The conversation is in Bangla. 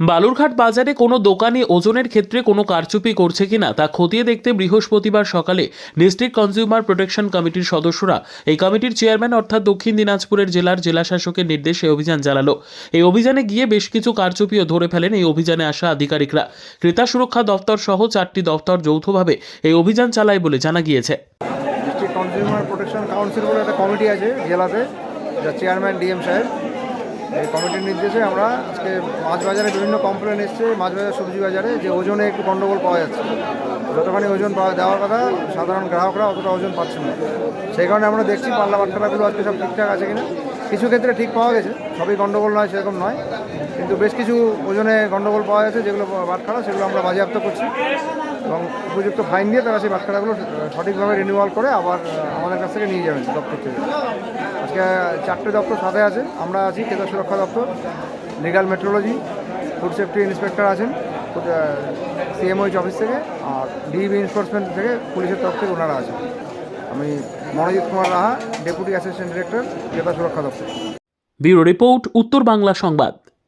বালুরঘাট বাজারে কোনো দোকানি ওজনের ক্ষেত্রে কোনো কারচুপি করছে কিনা তা খতিয়ে দেখতে বৃহস্পতিবার সকালে ডিস্ট্রিক্ট কনজিউমার প্রোটেকশন কমিটির সদস্যরা এই কমিটির চেয়ারম্যান অর্থাৎ দক্ষিণ দিনাজপুরের জেলার জেলাশাসকের নির্দেশে অভিযান চালালো। এই অভিযানে গিয়ে বেশ কিছু কারচুপিও ধরে ফেলেন এই অভিযানে আসা আধিকারিকরা। ক্রেতা সুরক্ষা দপ্তর সহ 4টি দপ্তর যৌথভাবে এই অভিযান চালায় বলে জানা গিয়েছে। ডিস্ট্রিক্ট কনজিউমার প্রোটেকশন কাউন্সিল বলে একটা কমিটি আছে জেলাতে, যার চেয়ারম্যান ডিএম সাহেব। এই কমিটির নির্দেশে আমরা আজকে মাছ বাজারে বিভিন্ন কমপ্লেন এসছে, মাছ বাজার সবজি বাজারে যে ওজনে একটু গণ্ডগোল পাওয়া যাচ্ছে। যতখানি ওজন দেওয়ার কথা সাধারণ গ্রাহকরা অতটা ওজন পাচ্ছে না। সেই কারণে আমরা দেখছি পাল্লা বাটখারাগুলো আজকে সব ঠিকঠাক আছে কিনা। কিছু ক্ষেত্রে ঠিক পাওয়া গেছে, সবই গণ্ডগোল নয় সেরকম নয়, কিন্তু বেশ কিছু ওজনে গণ্ডগোল পাওয়া গেছে যেগুলো বাটখারা, সেগুলো আমরা বাজেয়াপ্ত করছি এবং উপযুক্ত ফাইন দিয়ে তারা সেই বাটখারাগুলো সঠিকভাবে রিনিউয়াল করে আবার আমাদের কাছ থেকে নিয়ে যাবেন দপ্তর থেকে। আজকে 4টে দপ্তর সাথে আছে, আমরা আছি ক্রেতা সুরক্ষা দপ্তর, legal metrology, food safety inspector আছেন সিএমওইচ অফিস থেকে, আর ডিবি এনফোর্সমেন্ট থেকে পুলিশের তরফ থেকে ওনারা আছেন। আমি মনোজিৎ কুমার রাহা, ডেপুটি অ্যাসিস্ট্যান্ট ডিরেক্টর ক্রেতা সুরক্ষা দপ্তর। ব্যুরো রিপোর্ট, উত্তর বাংলা সংবাদ।